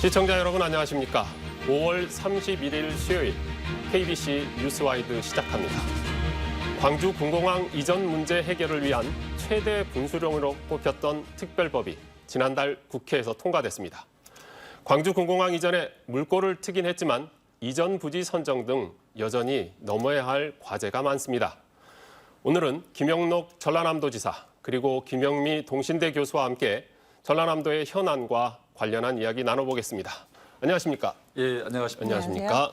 시청자 여러분 안녕하십니까? 5월 31일 수요일 KBC 뉴스와이드 시작합니다. 광주 군공항 이전 문제 해결을 위한 최대 분수령으로 꼽혔던 특별법이 지난달 국회에서 통과됐습니다. 광주 군공항 이전에 물꼬를 트긴 했지만 이전 부지 선정 등 여전히 넘어야 할 과제가 많습니다. 오늘은 김영록 전라남도지사 그리고 김영미 동신대 교수와 함께 전라남도의 현안과 관련한 이야기 나눠보겠습니다. 안녕하십니까? 예, 안녕하십니까? 안녕하십니까?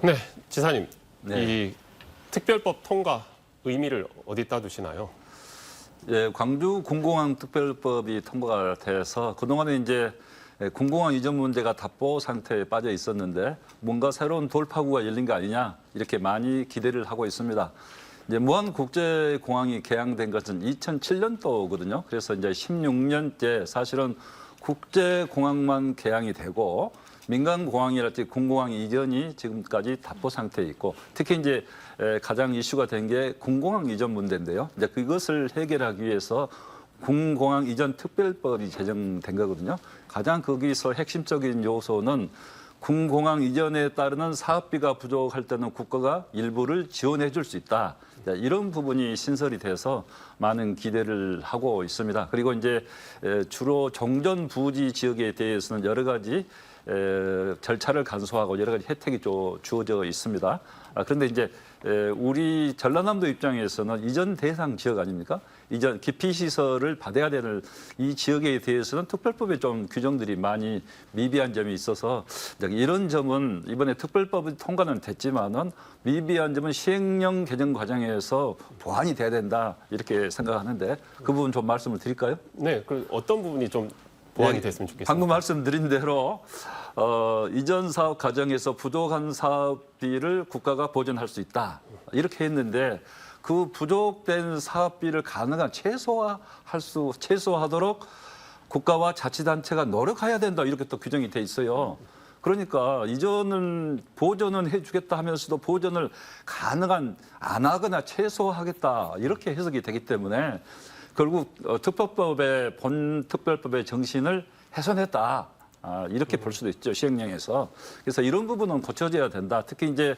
네, 지사님, 네. 이 특별법 통과 의미를 어디다 두시나요? 예, 광주 군공항 특별법이 통과가 돼서 그동안에 이제 군공항 이전 문제가 답보 상태에 빠져 있었는데 뭔가 새로운 돌파구가 열린 거 아니냐 이렇게 많이 기대를 하고 있습니다. 이제 무안국제공항이 개항된 것은 2007년도거든요. 그래서 이제 16년째 사실은 국제공항만 개항이 되고 민간공항이랄지 군공항 이전이 지금까지 답보 상태에 있고 특히 이제 가장 이슈가 된 게 군공항 이전 문제인데요. 이제 그것을 해결하기 위해서 군공항 이전 특별법이 제정된 거거든요. 가장 거기서 핵심적인 요소는 군공항 이전에 따르는 사업비가 부족할 때는 국가가 일부를 지원해 줄 수 있다. 이런 부분이 신설이 돼서 많은 기대를 하고 있습니다. 그리고 이제 주로 정전 부지 지역에 대해서는 여러 가지 절차를 간소화하고 여러 가지 혜택이 주어져 있습니다. 그런데 이제 우리 전라남도 입장에서는 이전 대상 지역 아닙니까? 이전 기피시설을 받아야 되는 이 지역에 대해서는 특별법에 좀 규정들이 많이 미비한 점이 있어서 이런 점은 이번에 특별법이 통과는 됐지만은 미비한 점은 시행령 개정 과정에서 보완이 돼야 된다 이렇게 생각하는데 그 부분 좀 말씀을 드릴까요? 네, 그 어떤 부분이 좀 보완이 됐으면 좋겠습니다. 방금 말씀드린 대로 이전 사업 과정에서 부족한 사업비를 국가가 보전할 수 있다. 이렇게 했는데 그 부족된 사업비를 가능한 최소화하도록 국가와 자치단체가 노력해야 된다. 이렇게 또 규정이 돼 있어요. 그러니까 이전은 보전은 해주겠다 하면서도 보전을 가능한 안 하거나 최소화하겠다. 이렇게 해석이 되기 때문에 결국 특별법의 본 특별법의 정신을 훼손했다. 이렇게 볼 수도 있죠, 시행령에서. 그래서 이런 부분은 고쳐져야 된다. 특히 이제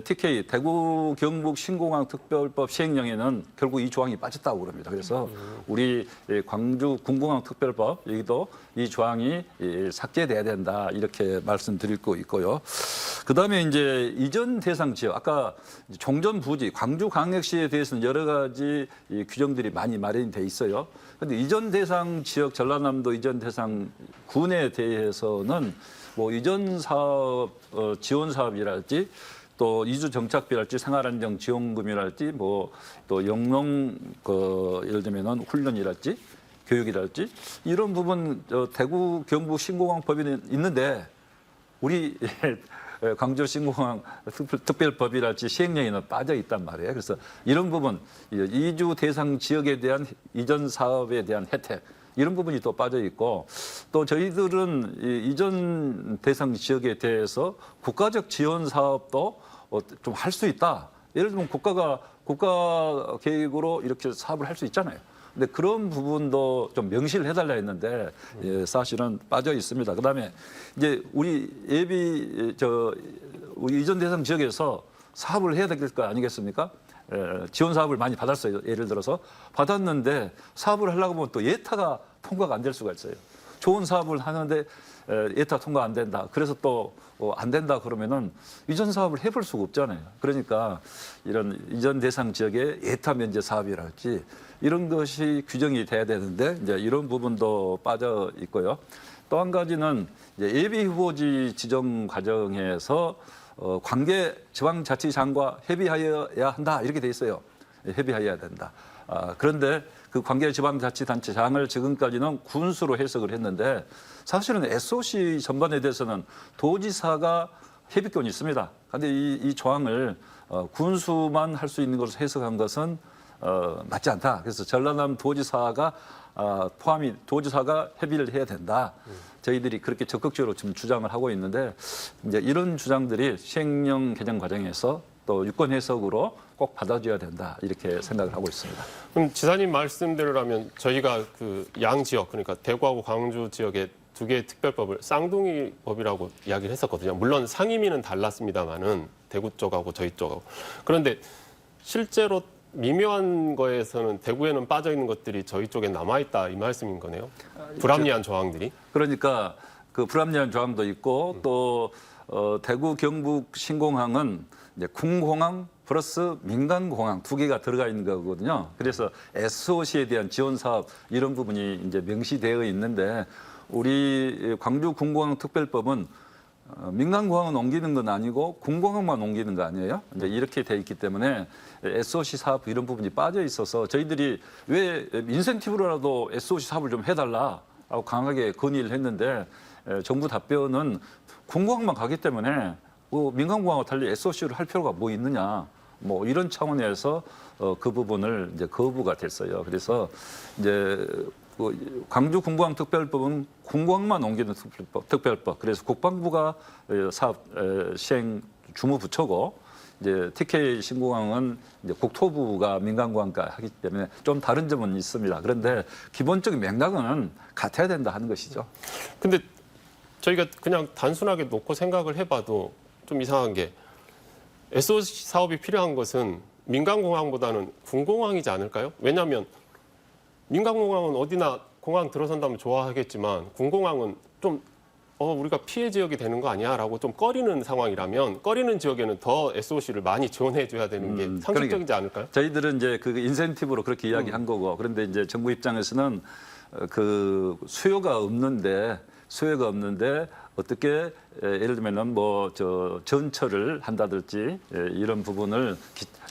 TK 대구 경북 신공항 특별법 시행령에는 결국 이 조항이 빠졌다고 그럽니다. 그래서 우리 광주 군공항 특별법 여기도 이 조항이 삭제돼야 된다. 이렇게 말씀드릴 거 있고요. 그다음에 이제 이전 대상 지역 아까 종전 부지 광주광역시에 대해서는 여러 가지 규정들이 많이 마련이 돼 있어요. 그런데 이전 대상 지역 전라남도 이전 대상 군에 대해서는 뭐 이전 사업 지원 사업이랄지 또 이주 정착비랄지 생활안정 지원금이랄지 뭐 또 영농 예를 들면은 훈련이랄지 교육이랄지 이런 부분 대구 경북 신공항법이 있는데 우리 광주 신공항 특별법이랄지 시행령에는 빠져 있단 말이에요. 그래서 이런 부분 이주 대상 지역에 대한 이전 사업에 대한 혜택 이런 부분이 또 빠져 있고 또 저희들은 이전 대상 지역에 대해서 국가적 지원 사업도 좀 할 수 있다. 예를 들면 국가 계획으로 이렇게 사업을 할 수 있잖아요. 근데 그런 부분도 좀 명시를 해달라 했는데 사실은 빠져 있습니다. 그다음에 이제 우리 우리 이전 대상 지역에서 사업을 해야 될 거 아니겠습니까? 지원 사업을 많이 받았어요. 예를 들어서 받았는데 사업을 하려고 하면 또 예타가 통과가 안 될 수가 있어요. 좋은 사업을 하는데 예타 통과 안 된다. 그래서 또 안 된다 그러면은 이전 사업을 해볼 수가 없잖아요. 그러니까 이런 이전 대상 지역의 예타 면제 사업이랄지 이런 것이 규정이 돼야 되는데 이제 이런 부분도 빠져 있고요. 또 한 가지는 이제 예비 후보지 지정 과정에서 관계 지방자치장과 협의하여야 한다 이렇게 돼 있어요. 협의해야 된다. 그런데 그 관계 지방자치단체장을 지금까지는 군수로 해석을 했는데 사실은 SOC 전반에 대해서는 도지사가 해비권이 있습니다. 그런데 이 조항을 군수만 할 수 있는 것으로 해석한 것은 맞지 않다. 그래서 전라남 도지사가 도지사가 협의를 해야 된다. 저희들이 그렇게 적극적으로 지금 주장을 하고 있는데 이제 이런 주장들이 시행령 개정 과정에서 또 유권 해석으로 꼭 받아줘야 된다 이렇게 생각을 하고 있습니다. 그럼 지사님 말씀대로라면 저희가 그 양 지역 그러니까 대구하고 광주 지역의 두 개의 특별법을 쌍둥이 법이라고 이야기를 했었거든요. 물론 상임위는 달랐습니다만은 대구 쪽하고 저희 쪽하고. 그런데 실제로 미묘한 거에서는 대구에는 빠져 있는 것들이 저희 쪽에 남아 있다 이 말씀인 거네요. 불합리한 조항들이. 그러니까 그 불합리한 조항도 있고 또 대구 경북 신공항은 이제 군공항 플러스 민간공항 두 개가 들어가 있는 거거든요. 그래서 SOC에 대한 지원 사업 이런 부분이 이제 명시되어 있는데 우리 광주 군공항 특별법은 민간공항은 옮기는 건 아니고 군공항만 옮기는 거 아니에요? 이제 이렇게 돼 있기 때문에 SOC 사업 이런 부분이 빠져 있어서 저희들이 왜 인센티브로라도 SOC 사업을 좀 해달라 하고 강하게 건의를 했는데 정부 답변은 군공항만 가기 때문에 민간공항과 달리 SOC를 할 필요가 뭐 있느냐 뭐 이런 차원에서 그 부분을 이제 거부가 됐어요. 그래서 이제 광주 군공항 특별법은 군공항만 옮기는 특별법. 그래서 국방부가 사업 시행 주무부처고 이제 TK 신공항은 이제 국토부가 민간공항과 하기 때문에 좀 다른 점은 있습니다. 그런데 기본적인 맥락은 같아야 된다 하는 것이죠. 근데 저희가 그냥 단순하게 놓고 생각을 해봐도 좀 이상한 게 SOC 사업이 필요한 것은 민간공항보다는 군공항이지 않을까요? 왜냐하면 민간공항은 어디나 공항 들어선다면 좋아하겠지만 군공항은 좀 우리가 피해 지역이 되는 거 아니야라고 좀 꺼리는 상황이라면 꺼리는 지역에는 더 SOC를 많이 지원해줘야 되는 게 상식적이지 않을까요? 저희들은 이제 그 인센티브로 그렇게 이야기한 거고 그런데 이제 정부 입장에서는 그 수요가 없는데 어떻게 예를 들면은 뭐 전철을 한다든지 이런 부분을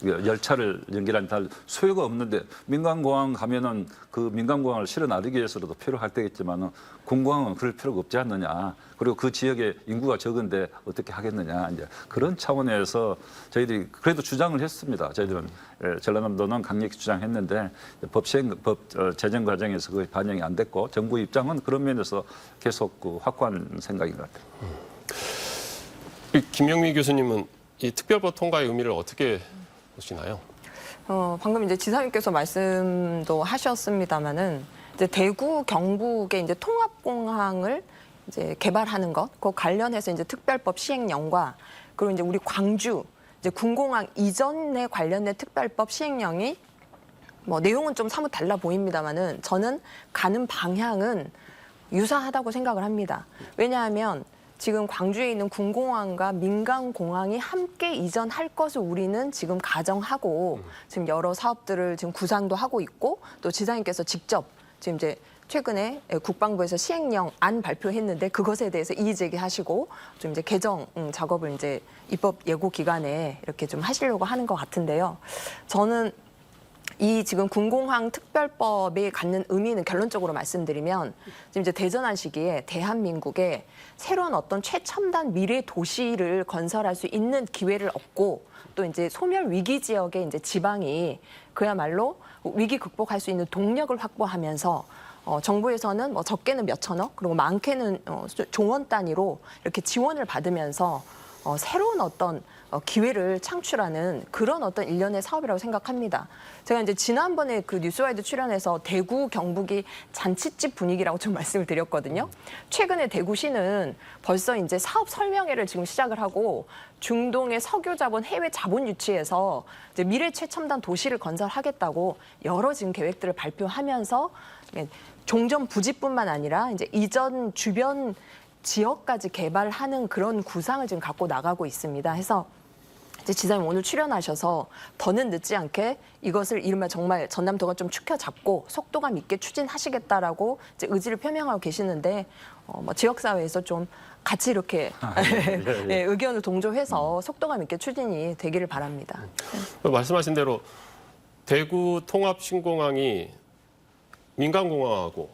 열차를 연결한다 수요가 없는데 민간공항 가면은 그 민간공항을 실어 나르기 위해서라도 필요할 때겠지만은 군공항은 그럴 필요가 없지 않느냐. 그리고 그 지역에 인구가 적은데 어떻게 하겠느냐. 이제 그런 차원에서 저희들이 그래도 주장을 했습니다. 저희들은 전라남도는 강력히 주장했는데 법 제정 과정에서 그게 반영이 안 됐고 정부 입장은 그런 면에서 계속 확고한 생각인 것 같아요. 김영미 교수님은 이 특별법 통과의 의미를 어떻게 보시나요? 방금 이제 지사님께서 말씀도 하셨습니다마는 이제 대구 경북의 이제 통합공항을 이제 개발하는 것, 그 관련해서 이제 특별법 시행령과 그리고 이제 우리 광주 이제 군공항 이전에 관련된 특별법 시행령이 뭐 내용은 좀 사뭇 달라 보입니다마는 저는 가는 방향은 유사하다고 생각을 합니다. 왜냐하면 지금 광주에 있는 군공항과 민간공항이 함께 이전할 것을 우리는 지금 가정하고 지금 여러 사업들을 지금 구상도 하고 있고 또 지사님께서 직접 지금 이제 최근에 국방부에서 시행령 안 발표했는데 그것에 대해서 이의 제기하시고 좀 이제 개정 작업을 이제 입법 예고 기간에 이렇게 좀 하시려고 하는 것 같은데요. 저는 이 지금 군공항 특별법이 갖는 의미는 결론적으로 말씀드리면 지금 이제 대전한 시기에 대한민국에 새로운 어떤 최첨단 미래 도시를 건설할 수 있는 기회를 얻고 또 이제 소멸 위기 지역의 이제 지방이 그야말로 위기 극복할 수 있는 동력을 확보하면서 정부에서는 뭐 적게는 몇 천억 그리고 많게는 조원 단위로 이렇게 지원을 받으면서 새로운 어떤 기회를 창출하는 그런 어떤 일련의 사업이라고 생각합니다. 제가 이제 지난번에 그 뉴스와이드 출연해서 대구 경북이 잔치집 분위기라고 좀 말씀을 드렸거든요. 최근에 대구시는 벌써 이제 사업 설명회를 지금 시작을 하고 중동의 석유 자본, 해외 자본 유치해서 이제 미래 최첨단 도시를 건설하겠다고 여러 지금 계획들을 발표하면서 종전 부지뿐만 아니라 이제 이전 주변 지역까지 개발하는 그런 구상을 지금 갖고 나가고 있습니다. 해서 이제 지사님 오늘 출연하셔서 더는 늦지 않게 이것을 이른바 정말 전남도가 좀 축혀잡고 속도감 있게 추진하시겠다라고 이제 의지를 표명하고 계시는데 뭐 지역사회에서 좀 같이 이렇게 네, 의견을 동조해서 속도감 있게 추진이 되기를 바랍니다. 말씀하신 대로 대구 통합 신공항이 민간공항하고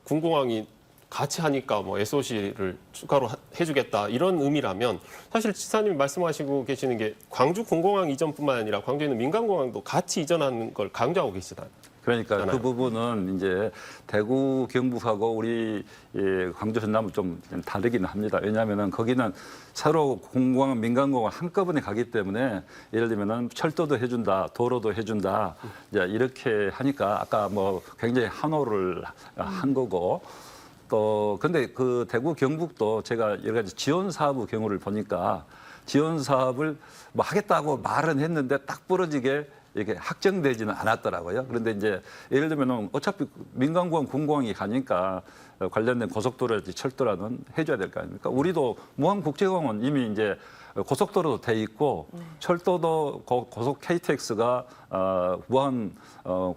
군공항이 같이 하니까 뭐 SOC를 추가로 해주겠다 이런 의미라면 사실 지사님이 말씀하시고 계시는 게 광주 군공항 이전뿐만 아니라 광주에 있는 민간공항도 같이 이전하는 걸 강조하고 계시다. 그러니까 잖아요. 그 부분은 이제 대구 경북하고 우리 광주 전남은 좀 다르긴 합니다. 왜냐하면은 거기는 서로 공공항, 민간공항 한꺼번에 가기 때문에 예를 들면은 철도도 해준다, 도로도 해준다, 이제 이렇게 하니까 아까 뭐 굉장히 한호를 한 거고. 또 근데 그 대구 경북도 제가 여러 가지 지원 사업의 경우를 보니까 지원 사업을 뭐 하겠다고 말은 했는데 딱 부러지게 이게 확정되지는 않았더라고요. 그런데 이제 예를 들면 어차피 민간공항, 군공항이 가니까 관련된 고속도로라든지 철도라는 해줘야 될 거 아닙니까? 우리도 무안국제공항은 이미 이제 고속도로도 돼 있고 철도도 고속 KTX가 무안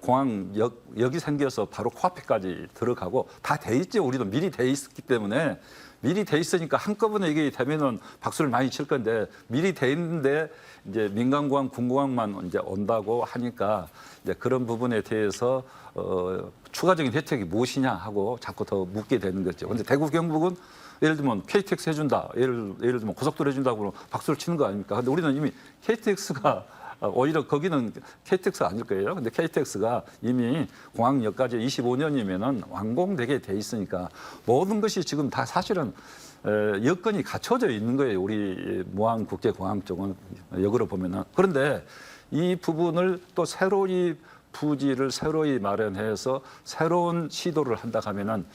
공항 역이 생겨서 바로 코앞에까지 들어가고 다 돼 있죠. 우리도 미리 돼 있었기 때문에 미리 돼 있으니까 한꺼번에 이게 되면은 박수를 많이 칠 건데 미리 돼 있는데 이제 민간공항, 군공항만 이제 온다고 하니까 이제 그런 부분에 대해서 추가적인 혜택이 무엇이냐 하고 자꾸 더 묻게 되는 거죠. 근데 대구 경북은 예를 들면 KTX 해준다, 예를 들면 고속도로 해준다고 박수를 치는 거 아닙니까? 근데 우리는 이미 KTX가 오히려 거기는 KTX가 아닐 거예요. 근데 KTX가 이미 공항역까지 25년이면은 완공되게 돼 있으니까 모든 것이 지금 다 사실은 여건이 갖춰져 있는 거예요. 우리 무안국제공항 쪽은 역으로 보면은. 그런데 이 부분을 또 새로이 부지를 새로이 마련해서 새로운 시도를 한다 하면은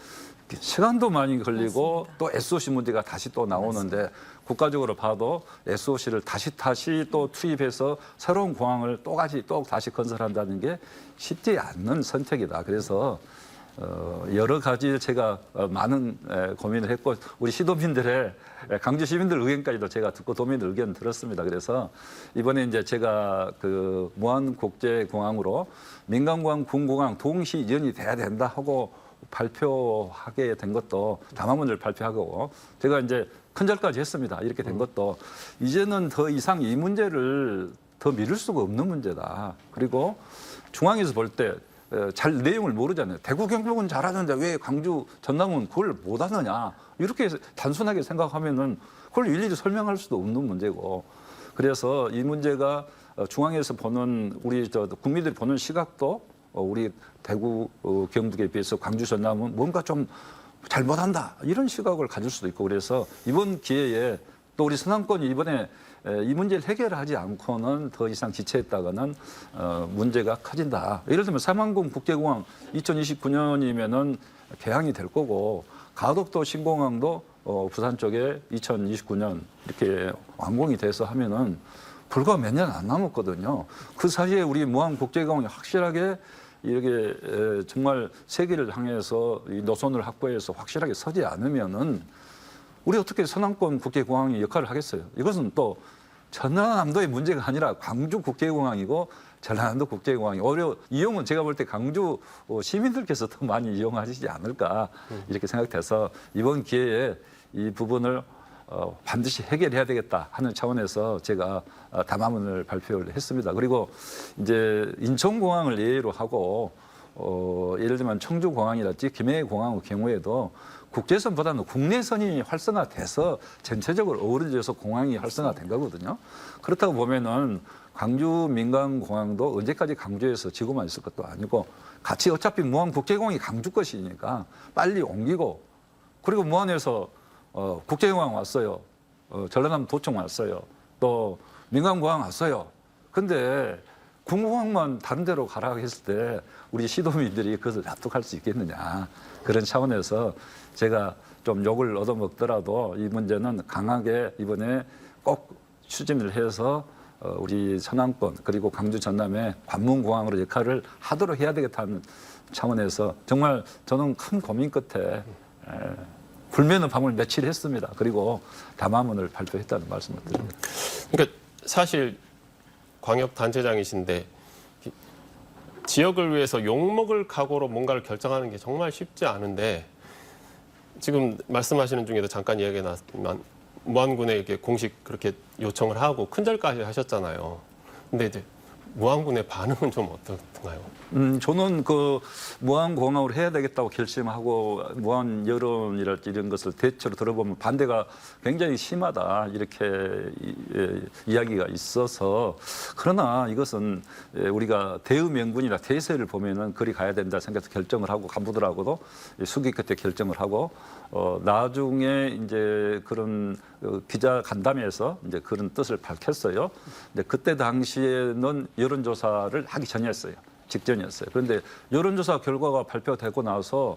시간도 많이 걸리고 맞습니다. 또 SOC 문제가 다시 또 나오는데 맞습니다. 국가적으로 봐도 SOC를 다시 또 투입해서 새로운 공항을 또 다시 건설한다는 게 쉽지 않는 선택이다. 그래서 여러 가지 제가 많은 고민을 했고 우리 시도민들의 강주 시민들 의견까지도 제가 듣고 도민 의견 들었습니다. 그래서 이번에 이제 제가 그 무안국제공항으로 민간공항, 군공항 동시 이전이 돼야 된다 하고 발표하게 된 것도 담화문을 발표하고 제가 이제 큰절까지 했습니다. 이렇게 된 것도 이제는 더 이상 이 문제를 더 미룰 수가 없는 문제다. 그리고 중앙에서 볼 때 잘 내용을 모르잖아요. 대구 경북은 잘하는데 왜 광주 전남은 그걸 못하느냐. 이렇게 단순하게 생각하면은 그걸 일일이 설명할 수도 없는 문제고. 그래서 이 문제가 중앙에서 보는 우리 국민들이 보는 시각도 우리 대구 경북에 비해서 광주 전남은 뭔가 좀 잘못한다 이런 시각을 가질 수도 있고 그래서 이번 기회에 또 우리 서남권이 이번에 이 문제를 해결하지 않고는 더 이상 지체했다가는 문제가 커진다. 예를 들면 삼안공 국제공항 2029년이면은 개항이 될 거고 가덕도 신공항도 부산 쪽에 2029년 이렇게 완공이 돼서 하면은 불과 몇 년 안 남았거든요. 그 사이에 우리 무안국제공항이 확실하게 이렇게 정말 세계를 향해서 이 노선을 확보해서 확실하게 서지 않으면은 우리 어떻게 서남권 국제공항이 역할을 하겠어요? 이것은 또 전라남도의 문제가 아니라 광주 국제공항이고 전라남도 국제공항이 오히려 이용은 제가 볼 때 광주 시민들께서 더 많이 이용하시지 않을까 이렇게 생각돼서 이번 기회에 이 부분을 반드시 해결해야 되겠다 하는 차원에서 제가 담화문을 발표를 했습니다. 그리고 이제 인천공항을 예로 하고 예를 들면 청주공항이랄지 김해공항의 경우에도 국제선보다는 국내선이 활성화돼서 전체적으로 어우러져서 공항이 활성화된 거거든요. 그렇다고 보면은 광주 민간공항도 언제까지 광주에서 지고만 있을 것도 아니고 같이 어차피 무안국제공항이 광주 것이니까 빨리 옮기고 그리고 무안에서 국제공항 왔어요. 전라남 도청 왔어요. 또 민간공항 왔어요. 근데 군공항만 다른 데로 가라고 했을 때 우리 시도민들이 그것을 납득할 수 있겠느냐. 그런 차원에서 제가 좀 욕을 얻어먹더라도 이 문제는 강하게 이번에 꼭 추진을 해서 우리 서남권 그리고 광주 전남의 관문공항으로 역할을 하도록 해야 되겠다는 차원에서 정말 저는 큰 고민 끝에 굴면은 밤을 며칠 했습니다. 그리고 담화문을 발표했다는 말씀을 드립니다. 그러니까 사실 광역단체장이신데 지역을 위해서 욕먹을 각오로 뭔가를 결정하는 게 정말 쉽지 않은데 지금 말씀하시는 중에도 잠깐 이야기가 나왔지만 무안군에게 공식 그렇게 요청을 하고 큰절까지 하셨잖아요. 근데 이제 무안군의 반응은 좀 같은가요? 저는 그 무한공항으로 해야 되겠다고 결심하고 무한 여론이랄지 이런 것을 대체로 들어보면 반대가 굉장히 심하다 이렇게 이야기가 있어서 그러나 이것은 우리가 대의명분이나 대세를 보면은 그리 가야 된다 생각해서 결정을 하고 간부들하고도 수기 끝에 결정을 하고 나중에 이제 그런 기자 간담회에서 이제 그런 뜻을 밝혔어요. 근데 그때 당시에는 여론조사를 하기 전이었어요. 직전이었어요. 그런데 여론조사 결과가 발표되고 나서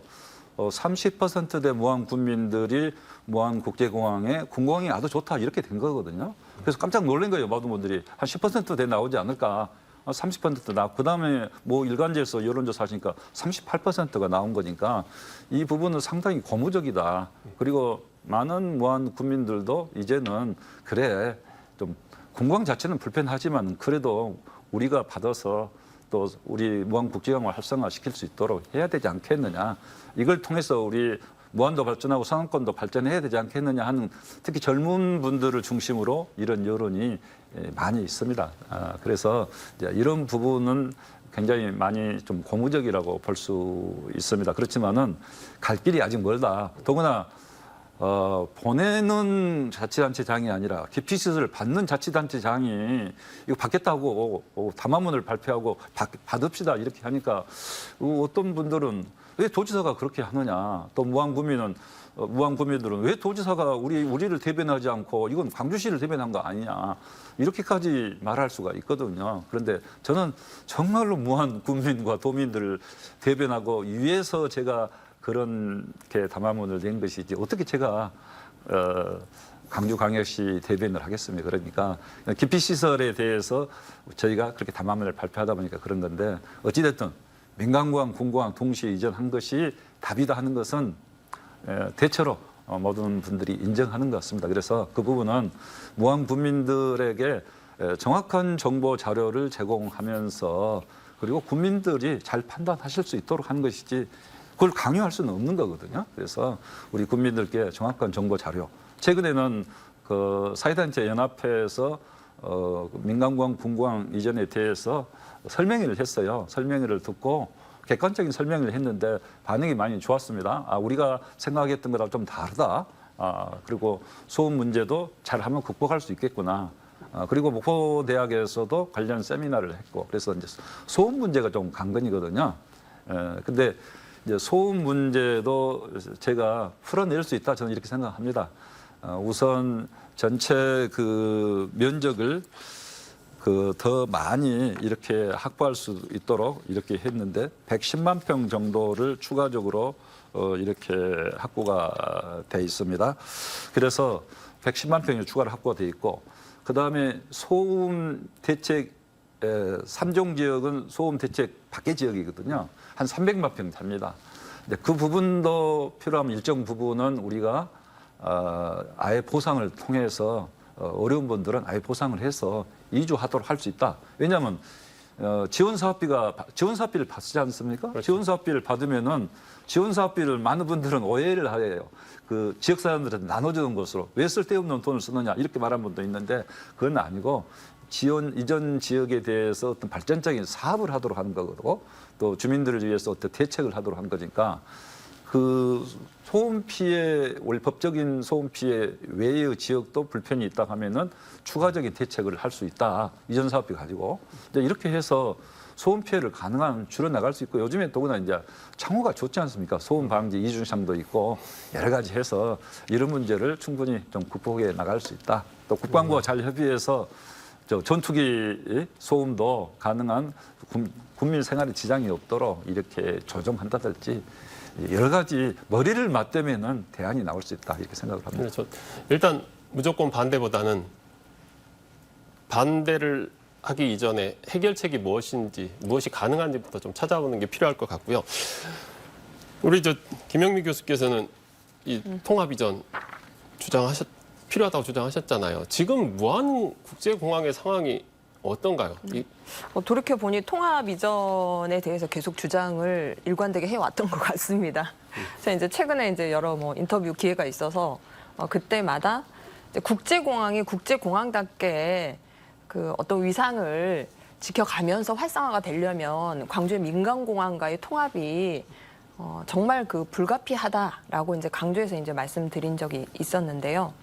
30%대 무한 국민들이 무한 국제공항에 공공항이 아주 좋다 이렇게 된 거거든요. 그래서 깜짝 놀란 거예요. 모든 분들이 한 10%대 나오지 않을까. 30% 나. 그다음에 뭐 일간지에서 여론조사 하시니까 38%가 나온 거니까 이 부분은 상당히 고무적이다. 그리고 많은 무한 국민들도 이제는 그래 좀 공공항 자체는 불편하지만 그래도 우리가 받아서 또 우리 무한국제공항을 활성화시킬 수 있도록 해야 되지 않겠느냐. 이걸 통해서 우리 무한도 발전하고 상한권도 발전해야 되지 않겠느냐 하는 특히 젊은 분들을 중심으로 이런 여론이 많이 있습니다. 그래서 이제 이런 부분은 굉장히 많이 좀 고무적이라고 볼 수 있습니다. 그렇지만은 갈 길이 아직 멀다. 더구나 보내는 자치단체장이 아니라 기피시설을 받는 자치단체장이 이거 받겠다고 담화문을 발표하고 받읍시다 이렇게 하니까 어떤 분들은 왜 도지사가 그렇게 하느냐 또 무한구민들은 왜 도지사가 우리를 대변하지 않고 이건 광주시를 대변한 거 아니냐 이렇게까지 말할 수가 있거든요. 그런데 저는 정말로 무한국민과 도민들을 대변하고 위해서 제가 그렇게 담화문을 낸 것이지 어떻게 제가 광주광역시 대변을 하겠습니까? 그러니까 기피시설에 대해서 저희가 그렇게 담화문을 발표하다 보니까 그런 건데 어찌됐든 민간공항, 군공항 동시에 이전한 것이 답이다 하는 것은 대체로 모든 분들이 인정하는 것 같습니다. 그래서 그 부분은 무한 국민들에게 정확한 정보 자료를 제공하면서 그리고 국민들이 잘 판단하실 수 있도록 하는 것이지 그걸 강요할 수는 없는 거거든요. 그래서 우리 국민들께 정확한 정보 자료. 최근에는 그 사회단체 연합회에서 민간공항, 군공항 이전에 대해서 설명회를 했어요. 설명회를 듣고 객관적인 설명을 했는데 반응이 많이 좋았습니다. 우리가 생각했던 거랑 좀 다르다. 그리고 소음 문제도 잘하면 극복할 수 있겠구나. 그리고 목포대학에서도 관련 세미나를 했고 그래서 이제 소음 문제가 좀 관건이거든요. 근데 이제 소음 문제도 제가 풀어낼 수 있다 저는 이렇게 생각합니다. 우선 전체 그 면적을 더 많이 이렇게 확보할 수 있도록 이렇게 했는데 110만 평 정도를 추가적으로 이렇게 확보가 돼 있습니다. 그래서 110만 평이 추가로 확보가 돼 있고 그다음에 소음 대책 3종 지역은 소음 대책 밖의 지역이거든요. 한 300만 평 됩니다. 그 부분도 필요하면 일정 부분은 우리가 아예 보상을 통해서 어려운 분들은 아예 보상을 해서 이주하도록 할 수 있다. 왜냐하면 지원사업비를 받지 않습니까? 그렇죠. 지원사업비를 받으면은 지원사업비를 많은 분들은 오해를 해요. 그 지역 사람들한테 나눠주는 것으로 왜 쓸데없는 돈을 쓰느냐 이렇게 말하는 분도 있는데 그건 아니고 이전 지역에 대해서 어떤 발전적인 사업을 하도록 하는 거고 또 주민들을 위해서 어떤 대책을 하도록 한 거니까 그 소음 피해, 법적인 소음 피해 외의 지역도 불편이 있다 하면은 추가적인 대책을 할 수 있다. 이전 사업비 가지고. 이제 이렇게 해서 소음 피해를 가능한 줄여나갈 수 있고 요즘에 더구나 이제 창호가 좋지 않습니까? 소음 방지 이중창도 있고 여러 가지 해서 이런 문제를 충분히 좀 극복해 나갈 수 있다. 또 국방부와 잘 협의해서 전투기 소음도 가능한 국민 생활에 지장이 없도록 이렇게 조정한다든지 여러 가지 머리를 맞대면은 대안이 나올 수 있다 이렇게 생각을 합니다. 그렇죠. 일단 무조건 반대보다는 반대를 하기 이전에 해결책이 무엇인지 무엇이 가능한지부터 좀 찾아보는 게 필요할 것 같고요. 우리 김영미 교수께서는 이 통합 이전 필요하다고 주장하셨잖아요. 지금 무한국제공항의 상황이 어떤가요? 돌이켜 보니 통합 이전에 대해서 계속 주장을 일관되게 해왔던 것 같습니다. 그래서 이제 최근에 이제 여러 인터뷰 기회가 있어서 그때마다 이제 국제공항이 국제공항답게 그 어떤 위상을 지켜가면서 활성화가 되려면 광주의 민간공항과의 통합이 정말 그 불가피하다라고 이제 강조해서 이제 말씀드린 적이 있었는데요.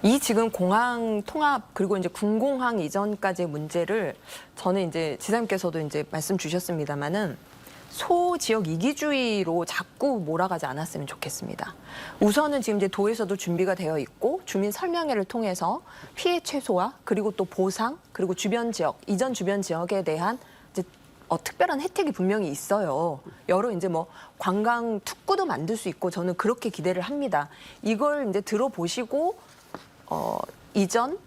이 지금 공항 통합 그리고 이제 군공항 이전까지의 문제를 저는 이제 지사님께서도 이제 말씀 주셨습니다만은 소지역 이기주의로 자꾸 몰아가지 않았으면 좋겠습니다. 우선은 지금 이제 도에서도 준비가 되어 있고 주민 설명회를 통해서 피해 최소화 그리고 또 보상 그리고 주변 지역 이전 주변 지역에 대한 이제 특별한 혜택이 분명히 있어요. 여러 이제 뭐 관광 특구도 만들 수 있고 저는 그렇게 기대를 합니다. 이걸 이제 들어보시고 이전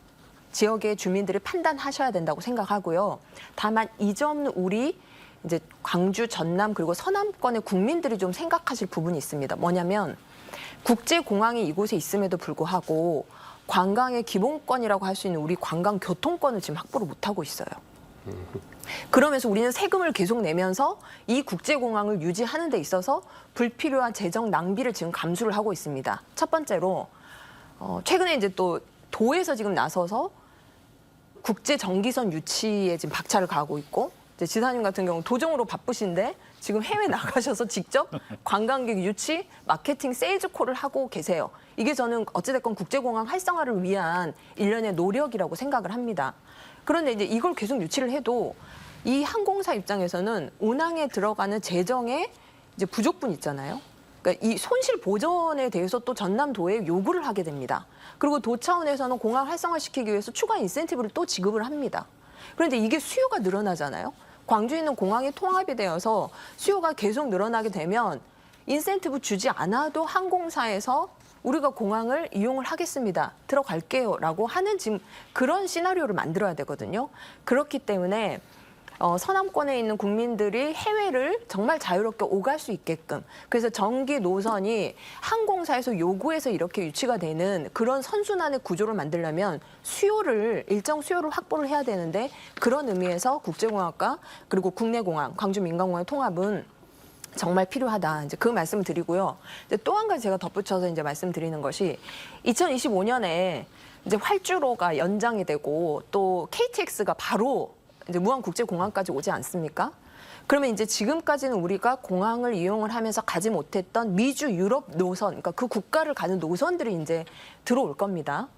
지역의 주민들이 판단하셔야 된다고 생각하고요. 다만 이 점 우리 이제 광주, 전남 그리고 서남권의 국민들이 좀 생각하실 부분이 있습니다. 뭐냐면 국제공항이 이곳에 있음에도 불구하고 관광의 기본권이라고 할 수 있는 우리 관광 교통권을 지금 확보를 못하고 있어요. 그러면서 우리는 세금을 계속 내면서 이 국제공항을 유지하는 데 있어서 불필요한 재정 낭비를 지금 감수를 하고 있습니다. 첫 번째로 최근에 이제 또 도에서 지금 나서서 국제 전기선 유치에 지금 박차를 가하고 있고 이제 지사님 같은 경우 도정으로 바쁘신데 지금 해외 나가셔서 직접 관광객 유치, 마케팅, 세일즈 콜을 하고 계세요. 이게 저는 어찌됐건 국제공항 활성화를 위한 일련의 노력이라고 생각을 합니다. 그런데 이제 이걸 계속 유치를 해도 이 항공사 입장에서는 운항에 들어가는 재정의 이제 부족분 있잖아요. 그러니까 이 손실 보전에 대해서 또 전남도에 요구를 하게 됩니다. 그리고 도 차원에서는 공항 활성화시키기 위해서 추가 인센티브를 또 지급을 합니다. 그런데 이게 수요가 늘어나잖아요. 광주에 있는 공항이 통합이 되어서 수요가 계속 늘어나게 되면 인센티브 주지 않아도 항공사에서 우리가 공항을 이용을 하겠습니다. 들어갈게요. 라고 하는 지금 그런 시나리오를 만들어야 되거든요. 그렇기 때문에 서남권에 있는 국민들이 해외를 정말 자유롭게 오갈 수 있게끔 그래서 전기 노선이 항공사에서 요구해서 이렇게 유치가 되는 그런 선순환의 구조를 만들려면 일정 수요를 확보를 해야 되는데 그런 의미에서 국제공항과 그리고 국내공항, 광주 민간공항의 통합은 정말 필요하다. 이제 그 말씀을 드리고요. 또 한 가지 제가 덧붙여서 이제 말씀드리는 것이 2025년에 이제 활주로가 연장이 되고 또 KTX가 바로 이제 무안국제공항까지 오지 않습니까? 그러면 이제 지금까지는 우리가 공항을 이용을 하면서 가지 못했던 미주 유럽 노선, 그러니까 그 국가를 가는 노선들이 이제 들어올 겁니다.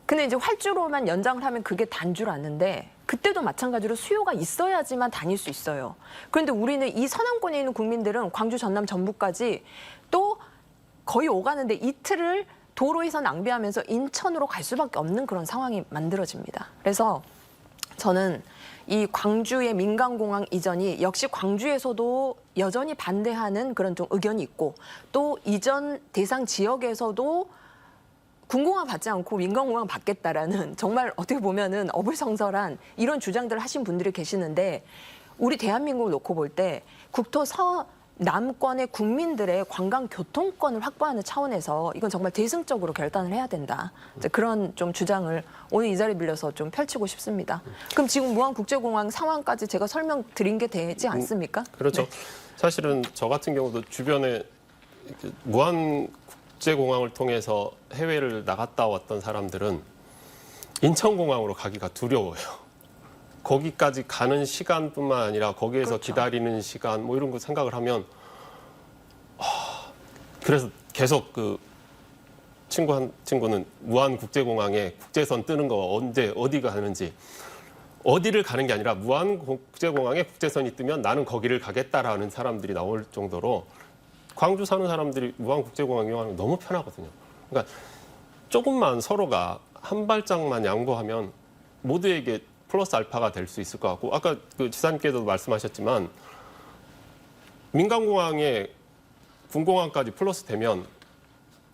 근데 이제 활주로만 연장을 하면 그게 단 줄 아는데 그때도 마찬가지로 수요가 있어야지만 다닐 수 있어요. 그런데 우리는 이 서남권에 있는 국민들은 광주, 전남, 전북까지 또 거의 오가는데 이틀을 도로에서 낭비하면서 인천으로 갈 수밖에 없는 그런 상황이 만들어집니다. 그래서 저는 이 광주의 민간공항 이전이 역시 광주에서도 여전히 반대하는 그런 좀 의견이 있고 또 이전 대상 지역에서도 군공항 받지 않고 민간공항 받겠다라는 정말 어떻게 보면은 어불성설한 이런 주장들을 하신 분들이 계시는데 우리 대한민국을 놓고 볼 때 국토 서남권의 국민들의 관광 교통권을 확보하는 차원에서 이건 정말 대승적으로 결단을 해야 된다. 그런 좀 주장을 오늘 이 자리 빌려서 좀 펼치고 싶습니다. 그럼 지금 무안국제공항 상황까지 제가 설명드린 게 되지 않습니까? 그렇죠. 네. 사실은 저 같은 경우도 주변에 무안국제공항을 통해서 해외를 나갔다 왔던 사람들은 인천공항으로 가기가 두려워요. 거기까지 가는 시간뿐만 아니라 거기에서 그렇죠. 기다리는 시간 뭐 이런 거 생각을 하면 그래서 계속 그 친구는 무안국제공항에 국제선 뜨는 거 언제 어디 가는지 어디를 가는 게 아니라 무안국제공항에 국제선이 뜨면 나는 거기를 가겠다라는 사람들이 나올 정도로 광주 사는 사람들이 무안국제공항 이용하는 게 너무 편하거든요. 그러니까 조금만 서로가 한 발짝만 양보하면 모두에게 플러스 알파가 될 수 있을 것 같고 아까 그 지사님께서도 말씀하셨지만 민간공항에 군공항까지 플러스 되면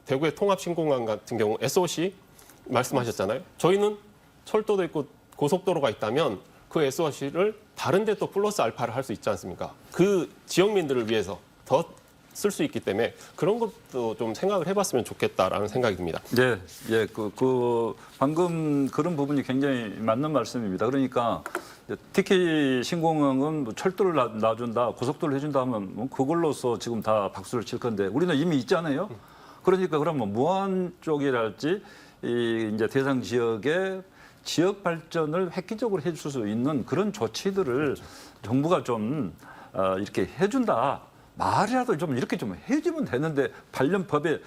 대구의 통합신공항 같은 경우 SOC 말씀하셨잖아요. 저희는 철도도 있고 고속도로가 있다면 그 SOC를 다른 데 또 플러스 알파를 할 수 있지 않습니까? 그 지역민들을 위해서 더 쓸 수 있기 때문에 그런 것도 좀 생각을 해봤으면 좋겠다라는 생각이 듭니다. 네, 방금 그런 부분이 굉장히 맞는 말씀입니다. 그러니까 특히 신공항은 뭐 철도를 놔준다, 고속도로를 해준다 하면 뭐 그걸로서 지금 다 박수를 칠 건데 우리는 이미 있잖아요. 그러니까 그러면 무안 쪽이랄지 이제 대상 지역에 지역 발전을 획기적으로 해줄 수 있는 그런 조치들을 정부가 좀 이렇게 해준다. 말이라도 좀 이렇게 좀 해주면 되는데 관련법에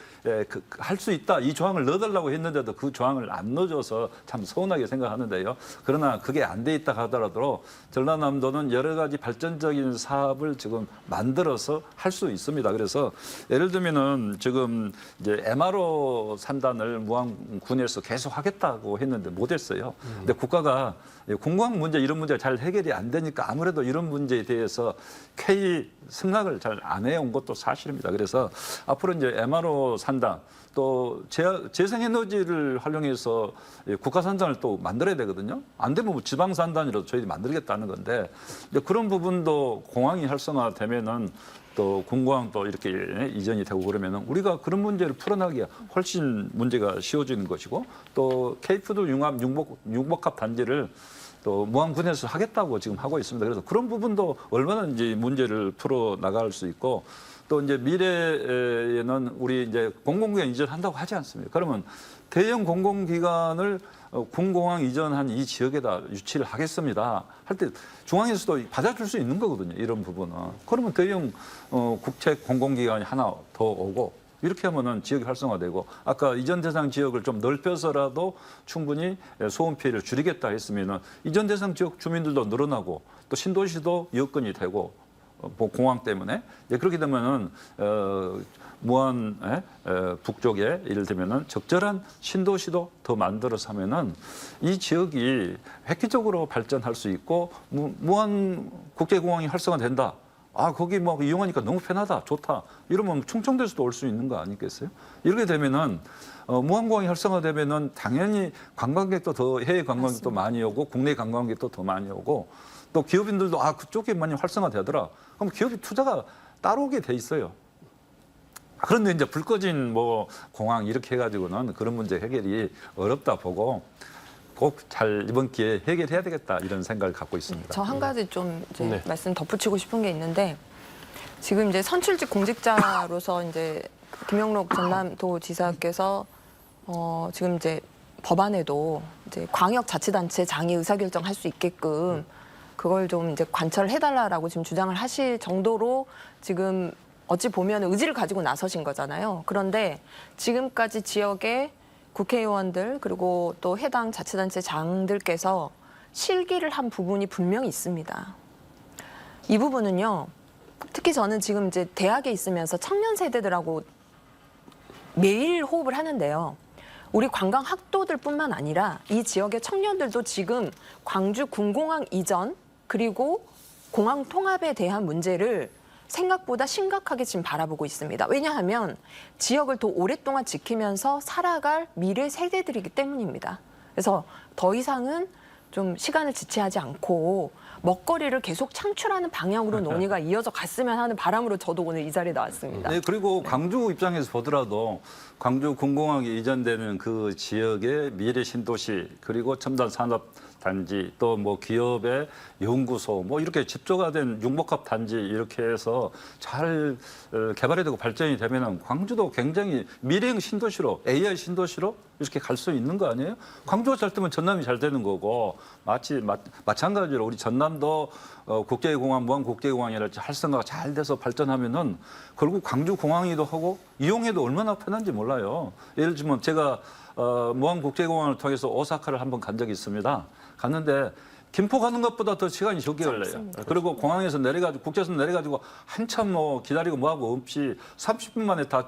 할 수 있다 이 조항을 넣어달라고 했는데도 그 조항을 안 넣어줘서 참 서운하게 생각하는데요. 그러나 그게 안 돼 있다 하더라도 전라남도는 여러 가지 발전적인 사업을 지금 만들어서 할 수 있습니다. 그래서 예를 들면은 지금 이제 MRO 산단을 무안군에서 계속 하겠다고 했는데 못했어요. 근데 국가가 공공항 문제 이런 문제가 잘 해결이 안 되니까 아무래도 이런 문제에 대해서 K 승낙을 잘 안 해온 것도 사실입니다. 그래서 앞으로 이제 MRO 산단 또 재생에너지를 활용해서 국가 산단을 또 만들어야 되거든요. 안 되면 뭐 지방 산단이라도 저희들이 만들겠다는 건데 그런 부분도 공항이 활성화되면은 또 군공항 또 이렇게 이전이 되고 그러면은 우리가 그런 문제를 풀어나기가 훨씬 문제가 쉬워지는 것이고 또 K푸드 융복합 단지를 또 무안군에서 하겠다고 지금 하고 있습니다. 그래서 그런 부분도 얼마든지 문제를 풀어 나갈 수 있고 또 이제 미래에는 우리 이제 공공기관 이전한다고 하지 않습니까? 그러면 대형 공공기관을 군공항 이전한 이 지역에다 유치를 하겠습니다. 할 때 중앙에서도 받아줄 수 있는 거거든요. 이런 부분은. 그러면 대형 국책 공공기관이 하나 더 오고 이렇게 하면은 지역이 활성화되고 아까 이전 대상 지역을 좀 넓혀서라도 충분히 소음 피해를 줄이겠다 했으면은 이전 대상 지역 주민들도 늘어나고 또 신도시도 여건이 되고 공항 때문에 그렇게 되면은 무안 북쪽에 예를 들면은 적절한 신도시도 더 만들어서 하면은 이 지역이 획기적으로 발전할 수 있고 무안 국제공항이 활성화된다. 아, 거기 뭐 이용하니까 너무 편하다, 좋다. 이러면 충청도에서도 올 수 있는 거 아니겠어요? 이렇게 되면은 무안공항이 활성화되면은 당연히 관광객도 더 해외 관광객도 맞습니다. 많이 오고 국내 관광객도 더 많이 오고 또 기업인들도 아 그쪽에 많이 활성화되더라. 그럼 기업이 투자가 따라오게 돼 있어요. 그런데 이제 불 꺼진 뭐 공항 이렇게 해가지고는 그런 문제 해결이 어렵다 보고. 꼭 잘 이번 기회에 해결해야 되겠다 이런 생각을 갖고 있습니다. 저 한 가지 좀 이제 말씀 덧붙이고 싶은 게 있는데 지금 이제 선출직 공직자로서 이제 김영록 전남도지사께서 지금 이제 법안에도 이제 광역자치단체 장애 의사결정 할 수 있게끔 그걸 좀 이제 관철해달라라고 지금 주장을 하실 정도로 지금 어찌 보면 의지를 가지고 나서신 거잖아요. 그런데 지금까지 지역에 국회의원들 그리고 또 해당 자치단체 장들께서 실기를 한 부분이 분명히 있습니다. 이 부분은요. 특히 저는 지금 이제 대학에 있으면서 청년 세대들하고 매일 호흡을 하는데요. 우리 관광 학도들뿐만 아니라 이 지역의 청년들도 지금 광주 군공항 이전 그리고 공항 통합에 대한 문제를 생각보다 심각하게 지금 바라보고 있습니다. 왜냐하면 지역을 더 오랫동안 지키면서 살아갈 미래 세대들이기 때문입니다. 그래서 더 이상은 좀 시간을 지체하지 않고 먹거리를 계속 창출하는 방향으로 논의가 이어져 갔으면 하는 바람으로 저도 오늘 이 자리에 나왔습니다. 네, 그리고 광주 입장에서 보더라도 광주 군공항이 이전되는 그 지역의 미래 신도시 그리고 첨단 산업 단지 또 뭐 기업의 연구소 뭐 이렇게 집조화된 융복합 단지 이렇게 해서 잘 개발이 되고 발전이 되면은 광주도 굉장히 미래형 신도시로 AI 신도시로 이렇게 갈 수 있는 거 아니에요? 광주가 잘 되면 전남이 잘 되는 거고 마찬가지로 우리 전남도 국제공항 무안 국제공항이랄지 활성화가 잘 돼서 발전하면은 결국 광주 공항이도 하고 이용해도 얼마나 편한지 몰라요. 예를 들면 제가 무안 국제공항을 통해서 오사카를 한번 간 적이 있습니다. 갔는데 김포 가는 것보다 더 시간이 적게 걸려요. 그리고 공항에서 내려가지고 국제선 내려가지고 한참 뭐 기다리고 뭐하고 없이 30분 만에 다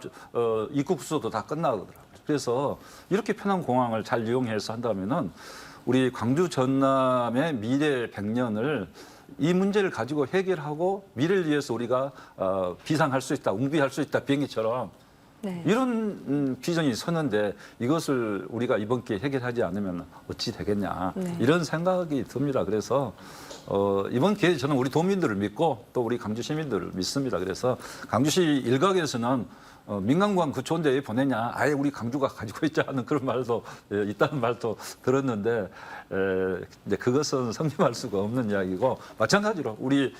입국 수소도 다 끝나거든요. 그래서 이렇게 편한 공항을 잘 이용해서 한다면은 우리 광주 전남의 미래 100년을 이 문제를 가지고 해결하고 미래를 위해서 우리가 비상할 수 있다, 응비할 수 있다 비행기처럼. 네. 이런 비전이 서는데 이것을 우리가 이번 기회에 해결하지 않으면 어찌 되겠냐 네. 이런 생각이 듭니다. 그래서 이번 기회에 저는 우리 도민들을 믿고 또 우리 광주 시민들을 믿습니다. 그래서 광주시 일각에서는 민간공항 그 좋은 데에 보내냐 아예 우리 광주가 가지고 있지 않은 그런 말도 있다는 말도 들었는데 이제 그것은 성립할 수가 없는 이야기고 마찬가지로 우리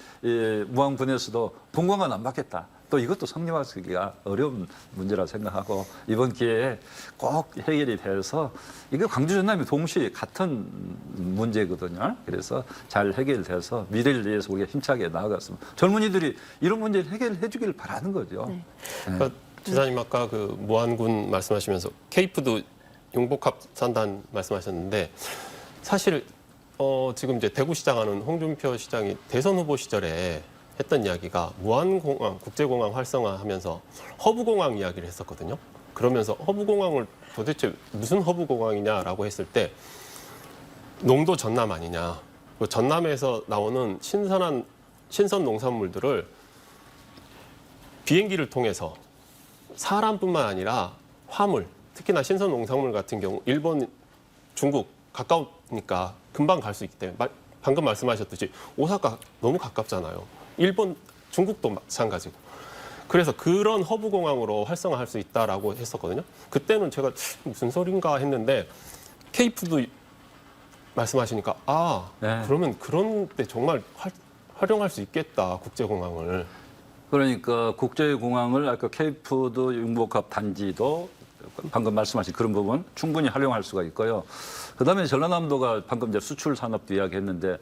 무안군에서도 분공은 안 받겠다. 또 이것도 성립하기가 어려운 문제라 생각하고 이번 기회에 꼭 해결이 돼서 이게 광주 전남이 동시에 같은 문제거든요. 그래서 잘 해결돼서 미래를 위해서 우리가 힘차게 나아갔으면 젊은이들이 이런 문제를 해결해 주기를 바라는 거죠. 네. 그러니까 지사님 아까 그 무안군 말씀하시면서 K푸드 융복합 산단 말씀하셨는데 사실 지금 이제 대구시장 하는 홍준표 시장이 대선 후보 시절에 했던 이야기가 무안공항, 국제공항 활성화하면서 허브공항 이야기를 했었거든요. 그러면서 허브공항을 도대체 무슨 허브공항이냐라고 했을 때 농도 전남 아니냐. 그 전남에서 나오는 신선 농산물들을 비행기를 통해서 사람뿐만 아니라 화물, 특히나 신선 농산물 같은 경우 일본, 중국 가까우니까 금방 갈 수 있기 때문에 방금 말씀하셨듯이 오사카 너무 가깝잖아요. 일본, 중국도 마찬가지고. 그래서 그런 허브 공항으로 활성화할 수 있다라고 했었거든요. 그때는 제가 무슨 소린가 했는데 K푸드 말씀하시니까 네. 그러면 그런 때 정말 활용할 수 있겠다, 국제공항을. 그러니까 국제공항을 아까 K푸드 융복합 단지도 방금 말씀하신 그런 부분 충분히 활용할 수가 있고요. 그다음에 전라남도가 방금 이제 수출 산업도 이야기했는데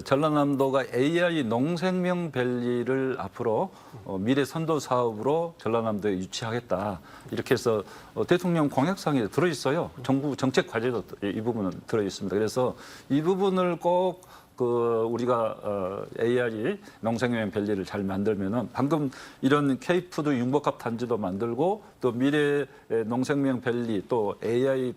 전라남도가 AI 농생명밸리를 앞으로 미래 선도 사업으로 전라남도에 유치하겠다. 이렇게 해서 대통령 공약상에 들어 있어요. 정부 정책 과제도 이 부분은 들어 있습니다. 그래서 이 부분을 꼭 우리가 AI 농생명 밸리를 잘 만들면은 방금 이런 K푸드 융복합 단지도 만들고 또 미래 농생명 밸리 또 AI로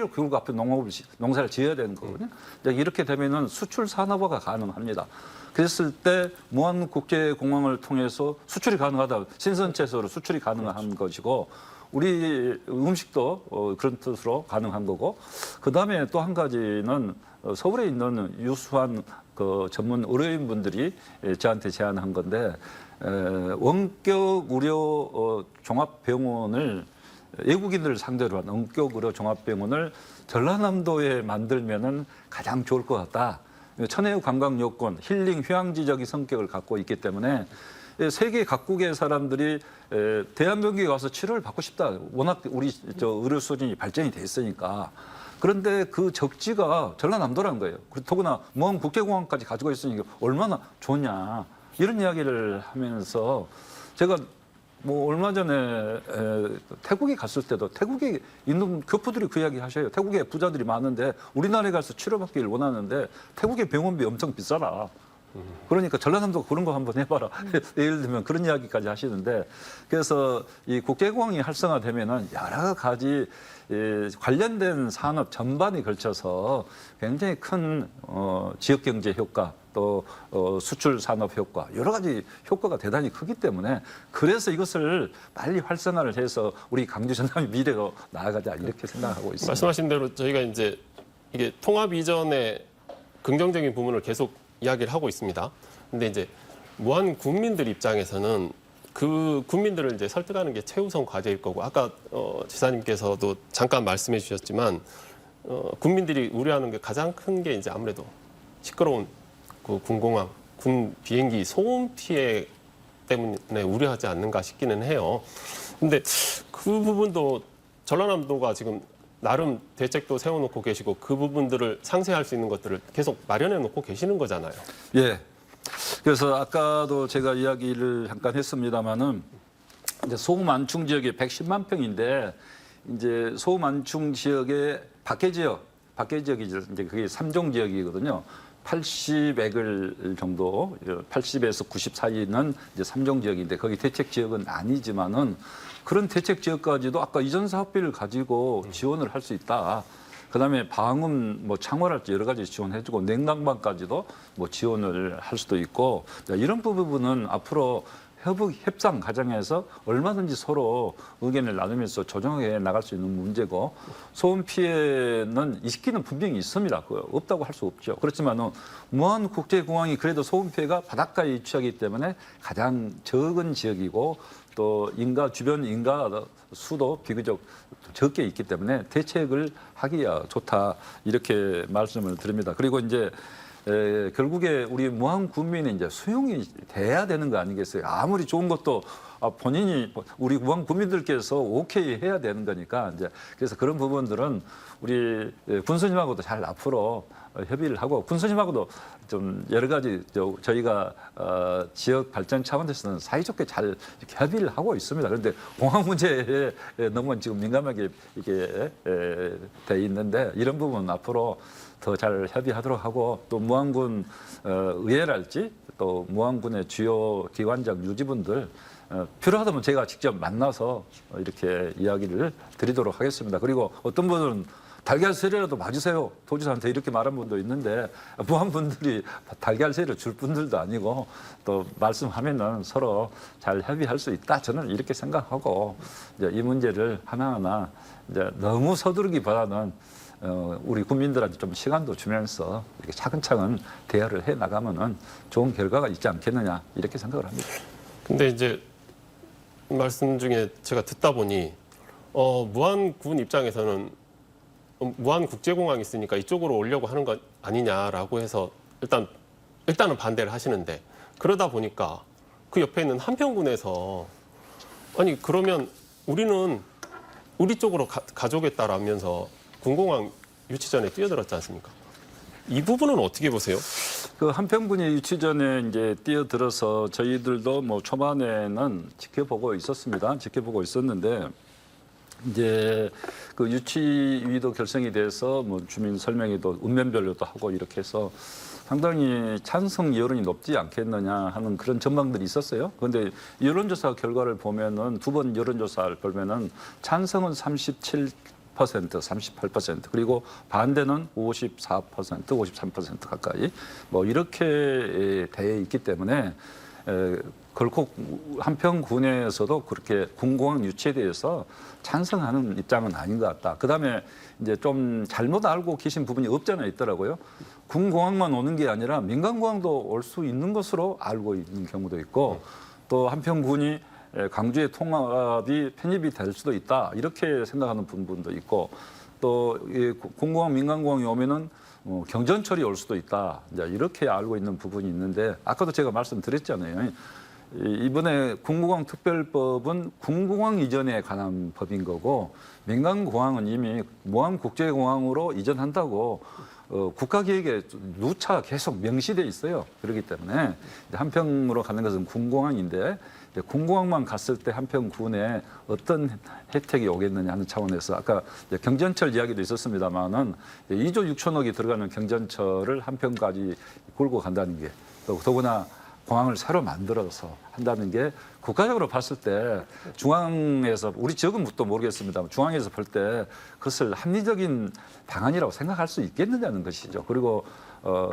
결국 앞에 농사를 지어야 되는 거거든요. 이렇게 되면은 수출 산업화가 가능합니다. 그랬을 때 무안국제공항을 통해서 수출이 가능하다. 신선채소로 수출이 가능한 것이고 우리 음식도 그런 뜻으로 가능한 거고 그다음에 또 한 가지는 서울에 있는 유수한 그 전문 의료인분들이 저한테 제안한 건데 원격 의료 종합병원을 외국인들을 상대로 한 원격 의료 종합병원을 전라남도에 만들면은 가장 좋을 것 같다. 천혜의 관광 요건, 힐링 휴양지적인 성격을 갖고 있기 때문에 세계 각국의 사람들이 대한민국에 와서 치료를 받고 싶다. 워낙 우리 의료 수준이 발전이 돼 있으니까. 그런데 그 적지가 전라남도라는 거예요. 그리고 더구나 무안 국제공항까지 가지고 있으니까 얼마나 좋냐. 이런 이야기를 하면서 제가 뭐 얼마 전에 태국에 갔을 때도 태국에 있는 교포들이 그 이야기 하셔요. 태국에 부자들이 많은데 우리나라에 가서 치료받기를 원하는데 태국의 병원비 엄청 비싸라. 그러니까 전라남도 그런 거 한번 해봐라. 예를 들면 그런 이야기까지 하시는데 그래서 이 국제공항이 활성화되면은 여러 가지 관련된 산업 전반에 걸쳐서 굉장히 큰 지역 경제 효과 또 수출 산업 효과 여러 가지 효과가 대단히 크기 때문에 그래서 이것을 빨리 활성화를 해서 우리 광주 전남의 미래로 나아가자 이렇게 생각하고 있습니다. 말씀하신 대로 저희가 이제 이게 통합 이전의 긍정적인 부분을 계속 이야기를 하고 있습니다. 근데 이제 무한 국민들 입장에서는 그 국민들을 이제 설득하는 게 최우선 과제일 거고 아까 지사님께서도 잠깐 말씀해 주셨지만 국민들이 우려하는 게 가장 큰 게 이제 아무래도 시끄러운 그 군공항, 군 비행기 소음 피해 때문에 우려하지 않는가 싶기는 해요. 근데 그 부분도 전라남도가 지금 나름 대책도 세워놓고 계시고 그 부분들을 상쇄할 수 있는 것들을 계속 마련해 놓고 계시는 거잖아요. 예. 그래서 아까도 제가 이야기를 잠깐 했습니다마는 이제 소음 안충 지역이 110만 평인데 이제 소음 안충 지역의 밖에 지역이 이제 그게 3종 지역이거든요. 80에글 정도, 80에서 90 사이는 이제 3종 지역인데 거기 대책 지역은 아니지만은 그런 대책 지역까지도 아까 이전 사업비를 가지고 지원을 할 수 있다. 그다음에 방음, 뭐 창월할지 여러 가지 지원해주고 냉난방까지도 뭐 지원을 할 수도 있고 이런 부분은 앞으로 협상 과정에서 얼마든지 서로 의견을 나누면서 조정해 나갈 수 있는 문제고 소음 피해는 있기는 분명히 있습니다. 없다고 할 수 없죠. 그렇지만은 무안 국제공항이 그래도 소음 피해가 바닷가에 위치하기 때문에 가장 적은 지역이고 또 주변 인가 수도 비교적 적게 있기 때문에 대책을 하기야 좋다 이렇게 말씀을 드립니다. 그리고 이제 결국에 우리 무한 국민이 이제 수용이 돼야 되는 거 아니겠어요? 아무리 좋은 것도 본인이 우리 무한 국민들께서 오케이 해야 되는 거니까 이제 그래서 그런 부분들은 우리 군수님하고도 잘 앞으로 협의를 하고 군수님하고도 좀 여러 가지 저희가 지역 발전 차원에서는 사이좋게 잘 이렇게 협의를 하고 있습니다. 그런데 공항 문제에 너무 지금 민감하게 이게 돼 있는데 이런 부분 앞으로 더 잘 협의하도록 하고 또 무안군 의회랄지 또 무안군의 주요 기관장 유지분들 필요하다면 제가 직접 만나서 이렇게 이야기를 드리도록 하겠습니다. 그리고 어떤 분은 달걀 세례라도 맞으세요. 도지사한테 이렇게 말한 분도 있는데 무안분들이 달걀 세례 줄 분들도 아니고 또 말씀하면은 서로 잘 협의할 수 있다. 저는 이렇게 생각하고 이제 이 문제를 하나하나 이제 너무 서두르기보다는 우리 국민들한테 좀 시간도 주면서 이렇게 차근차근 대화를 해 나가면은 좋은 결과가 있지 않겠느냐 이렇게 생각을 합니다. 근데 이제 말씀 중에 제가 듣다 보니 무안군 입장에서는 무안국제공항이 있으니까 이쪽으로 오려고 하는 것 아니냐라고 해서 일단은 반대를 하시는데 그러다 보니까 그 옆에 있는 한평군에서 아니 그러면 우리는 우리 쪽으로 가져오겠다라면서 군공항 유치 전에 뛰어들었지 않습니까? 이 부분은 어떻게 보세요? 그 한평군이 유치 전에 이제 뛰어들어서 저희들도 뭐 초반에는 지켜보고 있었습니다. 지켜보고 있었는데 이제 그 유치위도 결성이 돼서 뭐 주민 설명회도 읍면별로도 하고 이렇게 해서 상당히 찬성 여론이 높지 않겠느냐 하는 그런 전망들이 있었어요. 그런데 여론조사 결과를 보면은 두 번 여론조사를 보면은 찬성은 37%, 38% 그리고 반대는 54%, 53% 가까이 뭐 이렇게 돼 있기 때문에 결코 한평군에서도 그렇게 군공항 유치에 대해서 찬성하는 입장은 아닌 것 같다. 그다음에 이제 좀 잘못 알고 계신 부분이 없잖아 있더라고요. 군공항만 오는 게 아니라 민간공항도 올 수 있는 것으로 알고 있는 경우도 있고 또 한평군이 광주의 통합이 편입이 될 수도 있다 이렇게 생각하는 분도 있고 또 공공항 민간공항이 오면은 경전철이 올 수도 있다 이제 이렇게 알고 있는 부분이 있는데 아까도 제가 말씀드렸잖아요. 이번에 군공항 특별법은 군공항 이전에 관한 법인 거고 민간공항은 이미 무안국제공항으로 이전한다고 국가계획에 누차 계속 명시돼 있어요. 그렇기 때문에 한평으로 가는 것은 군공항인데 군공항만 갔을 때 한평군에 어떤 혜택이 오겠느냐 하는 차원에서 아까 경전철 이야기도 있었습니다만은 2조 6천억이 들어가는 경전철을 한평까지 끌고 간다는 게 더구나 공항을 새로 만들어서 한다는 게 국가적으로 봤을 때 중앙에서 우리 지역은 또 모르겠습니다. 중앙에서 볼 때 그것을 합리적인 방안이라고 생각할 수 있겠느냐는 것이죠. 그리고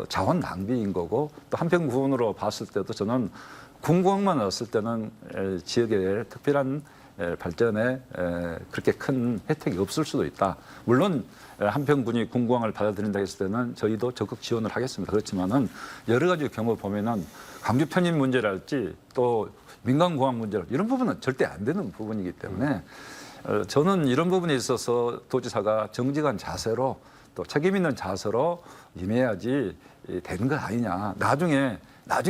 자원 낭비인 거고 또 한평군으로 봤을 때도 저는 군공항만 왔을 때는 지역의 특별한 발전에 그렇게 큰 혜택이 없을 수도 있다. 물론 한평군이 군공항을 받아들인다 했을 때는 저희도 적극 지원을 하겠습니다. 그렇지만은 여러 가지 경우 보면은 광주 편입 문제랄지 또 민간공항 문제 이런 부분은 절대 안 되는 부분이기 때문에 저는 이런 부분에 있어서 도지사가 정직한 자세로 또 책임 있는 자세로 임해야지 되는 것 아니냐. 나중에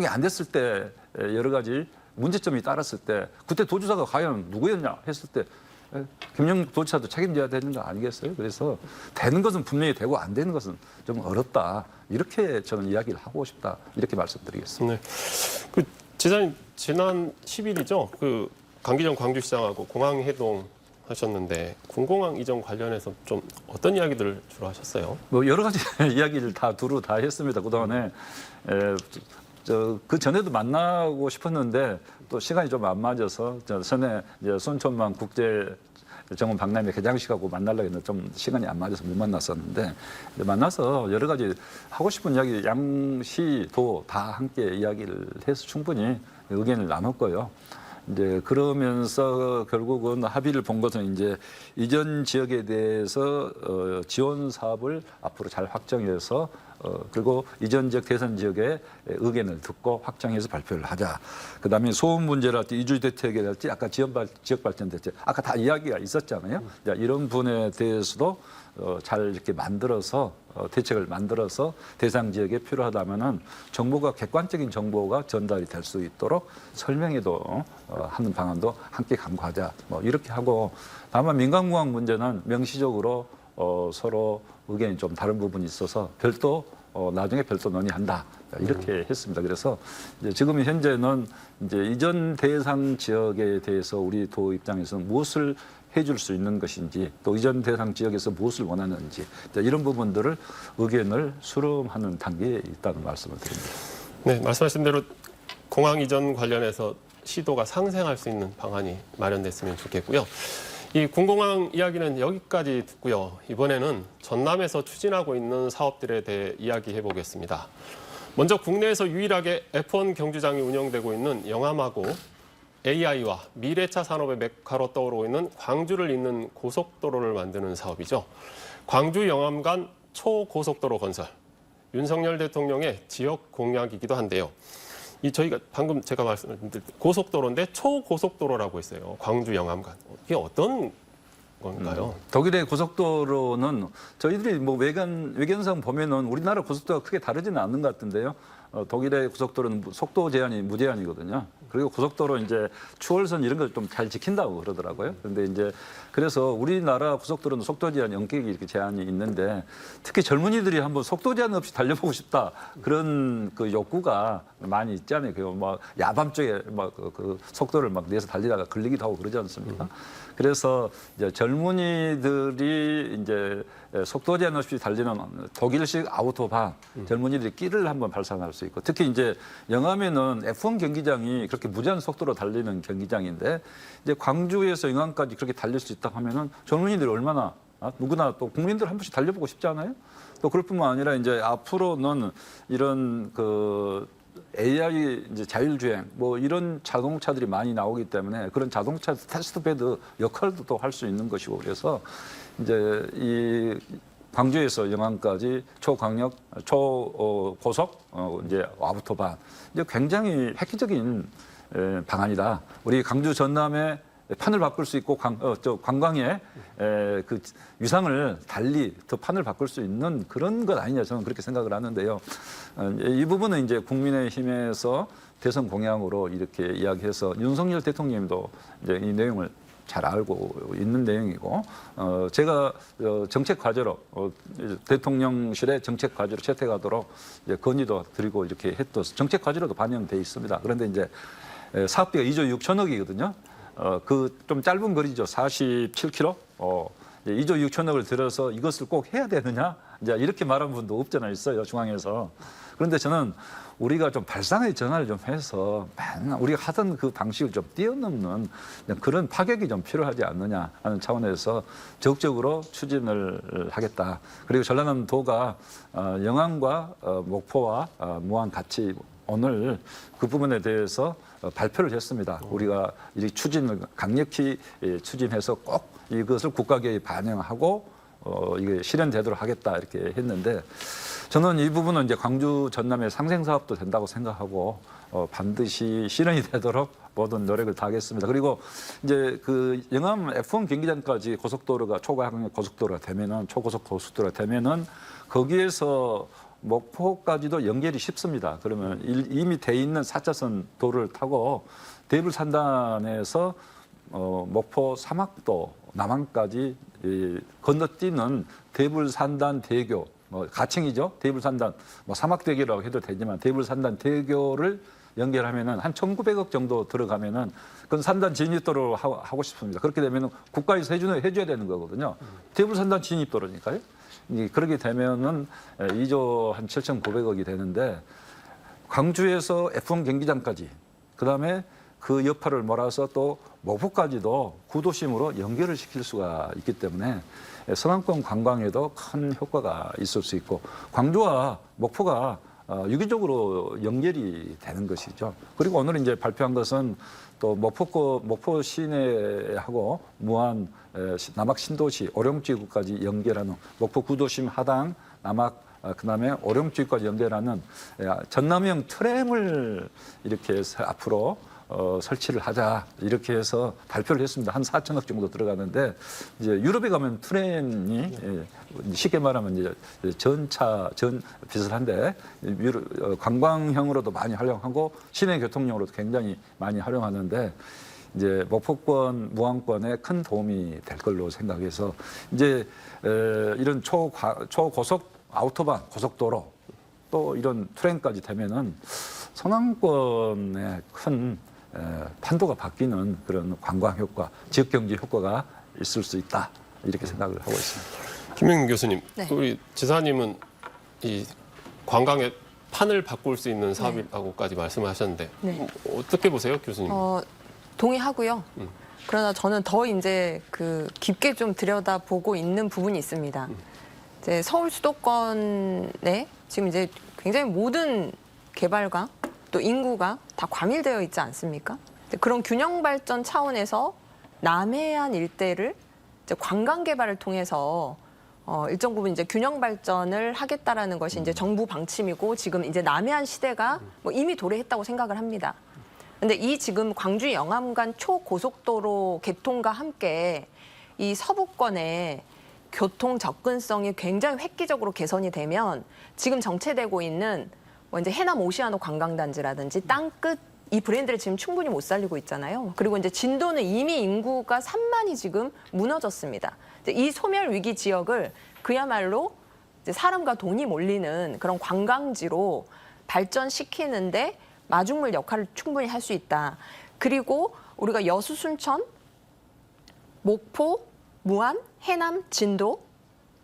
안 됐을 때 여러 가지 문제점이 따랐을 때 그때 도지사가 과연 누구였냐 했을 때 김영국 도지사도 책임져야 되는 거 아니겠어요? 그래서 되는 것은 분명히 되고 안 되는 것은 좀 어렵다. 이렇게 저는 이야기를 하고 싶다. 이렇게 말씀드리겠습니다. 네. 그 지사님 지난 10일이죠. 그 강기정 광주시장하고 공항해동 하셨는데 군공항 이전 관련해서 좀 어떤 이야기들을 주로 하셨어요? 뭐 여러 가지 이야기를 두루 다 했습니다. 그동안에 그 전에도 만나고 싶었는데 또 시간이 좀 안 맞아서 전에 이제 순천만 국제 정원 박람회 개장식하고 만나려고 했는데 좀 시간이 안 맞아서 못 만났었는데 만나서 여러 가지 하고 싶은 이야기 양시도 다 함께 이야기를 해서 충분히 의견을 나눴고요. 이제 그러면서 결국은 합의를 본 것은 이제 이전 지역에 대해서 지원 사업을 앞으로 잘 확정해서 그리고 이전 지역 대선 지역의 의견을 듣고 확정해서 발표를 하자. 그다음에 소음 문제랄지 이주대책이랄지 아까 지역 발전 대책 아까 다 이야기가 있었잖아요. 자, 이런 분에 대해서도 잘 이렇게 만들어서 대책을 만들어서 대상 지역에 필요하다면은 정보가 객관적인 정보가 전달이 될 수 있도록 설명에도 하는 방안도 함께 강구하자. 뭐 이렇게 하고 다만 민간공항 문제는 명시적으로 서로 의견이 좀 다른 부분이 있어서 별도 나중에 별도 논의한다. 이렇게 했습니다. 그래서 이제 지금 현재는 이제 이전 대상 지역에 대해서 우리 도 입장에서는 무엇을 해줄 수 있는 것인지 또 이전 대상 지역에서 무엇을 원하는지 이런 부분들을 의견을 수렴하는 단계에 있다는 말씀을 드립니다. 네, 말씀하신 대로 공항 이전 관련해서 시도가 상생할 수 있는 방안이 마련됐으면 좋겠고요. 이 군공항 이야기는 여기까지 듣고요. 이번에는 전남에서 추진하고 있는 사업들에 대해 이야기해 보겠습니다. 먼저 국내에서 유일하게 F1 경주장이 운영되고 있는 영암하고 AI와 미래차 산업의 메카로 떠오르고 있는 광주를 잇는 고속도로를 만드는 사업이죠. 광주 영암 간 초고속도로 건설. 윤석열 대통령의 지역 공약이기도 한데요. 이 저희가 방금 제가 말씀드린 고속도로인데 초고속도로라고 했어요. 광주 영암 간. 이게 어떤 건가요? 독일의 고속도로는 저희들이 뭐 외견상 보면은 우리나라 고속도로가 크게 다르지는 않는 것 같은데요. 독일의 고속도로는 속도 제한이 무제한이거든요. 그리고 고속도로 이제 추월선 이런 걸 좀 잘 지킨다고 그러더라고요. 그런데 이제 그래서 우리나라 고속도로는 속도 제한 연격이 이렇게 제한이 있는데 특히 젊은이들이 한번 속도 제한 없이 달려보고 싶다 그런 그 욕구가 많이 있잖아요. 그 막 야밤중에 막 그 속도를 막 내서 달리다가 걸리기도 하고 그러지 않습니까? 그래서 이제 젊은이들이 이제 속도 제한 없이 달리는 독일식 아우토반 젊은이들이 끼를 한번 발산할 수 있고 특히 이제 영암에는 F1 경기장이 그렇게 무제한 속도로 달리는 경기장인데 이제 광주에서 영암까지 그렇게 달릴 수 있다 하면은 젊은이들이 얼마나 누구나 또 국민들 한 번씩 달려보고 싶지 않아요? 또 그럴 뿐만 아니라 이제 앞으로는 이런 그 AI 이제 자율주행 뭐 이런 자동차들이 많이 나오기 때문에 그런 자동차 테스트베드 역할도 또 할 수 있는 것이고 그래서 이제 이 광주에서 영암까지 초강력 초고속 이제 아우토반 이제 굉장히 획기적인 방안이다. 우리 광주 전남의 판을 바꿀 수 있고 관광의 그 위상을 달리 더 판을 바꿀 수 있는 그런 것 아니냐 저는 그렇게 생각을 하는데요. 이 부분은 이제 국민의힘에서 대선 공약으로 이렇게 이야기해서 윤석열 대통령님도 이제 이 내용을 잘 알고 있는 내용이고 제가 정책 과제로 대통령실의 정책 과제로 채택하도록 이제 건의도 드리고 이렇게 했던 정책 과제로도 반영돼 있습니다. 그런데 이제 사업비가 2조 6천억이거든요. 그 좀 짧은 거리죠. 47km. 2조 6천억을 들여서 이것을 꼭 해야 되느냐? 이제 이렇게 말한 분도 없잖아 있어요. 중앙에서. 그런데 저는 우리가 좀 발상의 전환을 좀 해서 맨날 우리가 하던 그 방식을 좀 뛰어넘는 그런 파격이 좀 필요하지 않느냐 하는 차원에서 적극적으로 추진을 하겠다. 그리고 전라남도가 영암과 목포와 무안 같이 오늘 그 부분에 대해서 발표를 했습니다. 우리가 이 추진을 강력히 추진해서 꼭 이것을 국가계획에 반영하고 이게 실현되도록 하겠다 이렇게 했는데 저는 이 부분은 이제 광주 전남의 상생 사업도 된다고 생각하고 반드시 실현이 되도록 모든 노력을 다하겠습니다. 그리고 이제 그 영암 F1 경기장까지 고속도로가 초강력 고속도로가 되면은 초고속 고속도로가 되면은 거기에서 목포까지도 연결이 쉽습니다. 그러면 이미 돼 있는 4차선 도로를 타고 대불산단에서 목포 사막도 남항까지 건너뛰는 대불산단 대교, 가칭이죠. 대불산단, 사막대교라고 해도 되지만 대불산단 대교를 연결하면은 한 1,900억 정도 들어가면은 그건 산단 진입도로 하고 싶습니다. 그렇게 되면은 국가에서 해줘야 되는 거거든요. 대불산단 진입도로니까요. 그렇게 되면은 2조 한 7,900억이 되는데 광주에서 F1 경기장까지 그다음에 그 여파를 몰아서 또 목포까지도 구도심으로 연결을 시킬 수가 있기 때문에 서남권 관광에도 큰 효과가 있을 수 있고 광주와 목포가 유기적으로 연결이 되는 것이죠. 그리고 오늘 이제 발표한 것은 또 목포 시내하고 무안 남학 신도시 오룡지구까지 연결하는 목포 구도심 하당 남학 그다음에 오령주입까지 연결하는 전남형 트램을 이렇게 해서 앞으로 설치를 하자 이렇게 해서 발표를 했습니다. 한 4천억 정도 들어가는데 이제 유럽에 가면 트램이 쉽게 말하면 이제 전차 비슷한데 관광형으로도 많이 활용하고 시내 교통용으로도 굉장히 많이 활용하는데 이제 목포권, 무안권에 큰 도움이 될 걸로 생각해서 이제 이런 초고속 아우토반, 고속도로 또 이런 트램까지 되면은 서남권에 큰 판도가 바뀌는 그런 관광 효과, 지역 경제 효과가 있을 수 있다 이렇게 생각을 하고 있습니다. 김영민 교수님, 네. 우리 지사님은 이 관광의 판을 바꿀 수 있는 사업이라고까지 말씀하셨는데 네. 어떻게 보세요, 교수님? 동의하고요. 그러나 저는 더 이제 깊게 좀 들여다보고 있는 부분이 있습니다. 이제 서울 수도권에 지금 이제 굉장히 모든 개발과 또 인구가 다 과밀되어 있지 않습니까? 그런 균형 발전 차원에서 남해안 일대를 이제 관광 개발을 통해서 일정 부분 이제 균형 발전을 하겠다라는 것이 이제 정부 방침이고 지금 이제 남해안 시대가 뭐 이미 도래했다고 생각을 합니다. 근데 이 지금 광주 영암간 초고속도로 개통과 함께 이 서부권의 교통 접근성이 굉장히 획기적으로 개선이 되면 지금 정체되고 있는 뭐 이제 해남 오시아노 관광단지라든지 땅끝 이 브랜드를 지금 충분히 못 살리고 있잖아요. 그리고 이제 진도는 이미 인구가 3만이 지금 무너졌습니다. 이제 이 소멸 위기 지역을 그야말로 이제 사람과 돈이 몰리는 그런 관광지로 발전시키는데 마중물 역할을 충분히 할 수 있다. 그리고 우리가 여수, 순천, 목포, 무안, 해남, 진도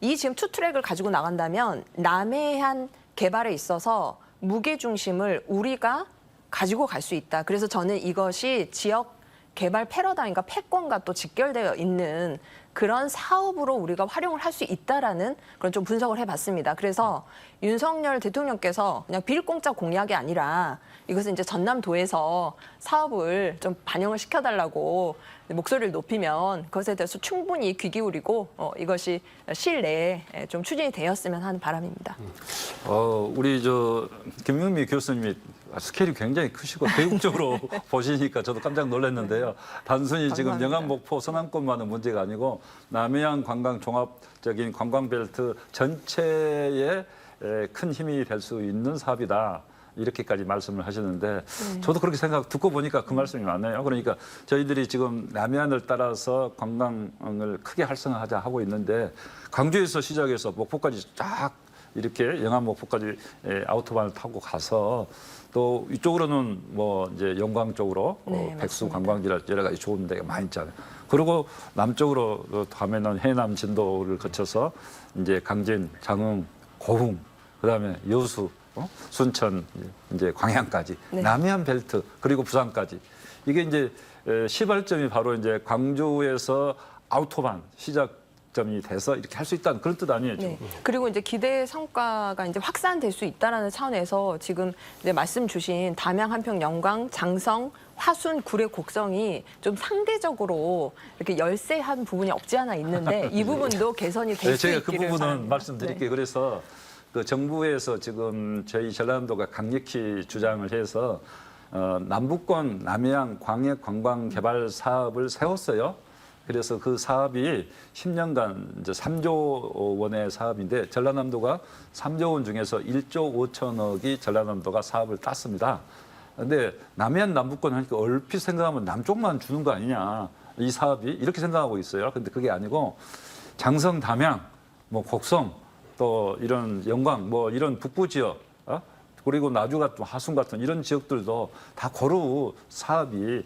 이 지금 투 트랙을 가지고 나간다면 남해안 개발에 있어서 무게 중심을 우리가 가지고 갈 수 있다. 그래서 저는 이것이 지역 개발 패러다임과 패권과 또 직결되어 있는 그런 사업으로 우리가 활용을 할 수 있다라는 그런 좀 분석을 해봤습니다. 그래서 윤석열 대통령께서 그냥 비일공짜 공약이 아니라 이것은 이제 전남도에서 사업을 좀 반영을 시켜달라고 목소리를 높이면 그것에 대해서 충분히 귀 기울이고 이것이 실내에 좀 추진이 되었으면 하는 바람입니다. 우리 김영미 교수님이 스케일이 굉장히 크시고 대국적으로 보시니까 저도 깜짝 놀랐는데요. 단순히 지금 감사합니다. 영암, 목포, 서남권만은 문제가 아니고 남해안 관광 종합적인 관광벨트 전체에 큰 힘이 될 수 있는 사업이다. 이렇게까지 말씀을 하시는데 저도 그렇게 듣고 보니까 그 말씀이 맞네요. 그러니까 저희들이 지금 남해안을 따라서 관광을 크게 활성화하자 하고 있는데 광주에서 시작해서 목포까지 쫙 이렇게 영암 목포까지 아우토반을 타고 가서 또 이쪽으로는 뭐 이제 영광 쪽으로 네, 백수 맞습니다. 관광지라 여러 가지 좋은 데가 많이 있잖아요. 그리고 남쪽으로 가면은 해남 진도를 거쳐서 이제 강진, 장흥, 고흥, 그다음에 여수, 순천, 이제 광양까지 네. 남해안 벨트 그리고 부산까지 이게 이제 시발점이 바로 이제 광주에서 아우토반 시작점이 돼서 이렇게 할 수 있다는 그런 뜻 아니에요? 지금? 네. 그리고 이제 기대 성과가 이제 확산될 수 있다라는 차원에서 지금 이제 말씀 주신 담양, 한평, 영광, 장성, 화순, 구례, 곡성이 좀 상대적으로 이렇게 열세한 부분이 없지 않아 있는데 이 부분도 개선이 될 수 제가 있기를 그 부분은 바랍니다. 말씀드릴게요. 그래서 그 정부에서 지금 저희 전라남도가 강력히 주장을 해서 남북권 남해안 광역 관광 개발 사업을 세웠어요. 그래서 그 사업이 10년간 이제 3조 원의 사업인데 전라남도가 3조 원 중에서 1조 5천억이 전라남도가 사업을 땄습니다. 근데 남해안 남북권 하니까 얼핏 생각하면 남쪽만 주는 거 아니냐. 이 사업이 이렇게 생각하고 있어요. 근데 그게 아니고 장성, 담양, 뭐 곡성 또 이런 영광, 뭐 이런 북부 지역, 그리고 나주 같은 하순 같은 이런 지역들도 다 고루 사업이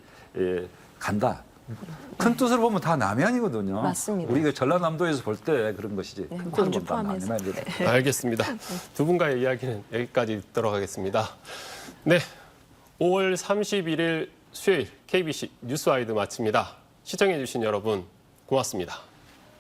간다. 큰 뜻으로 보면 다 남해안이거든요. 맞습니다. 우리가 전라남도에서 볼 때 그런 것이지. 네, 큰 광주 뜻으로 보면 다 포함해서. 남해안이거든요. 알겠습니다. 두 분과의 이야기는 여기까지 듣도록 하겠습니다. 네, 5월 31일 수요일 KBC 뉴스와이드 마칩니다. 시청해주신 여러분 고맙습니다.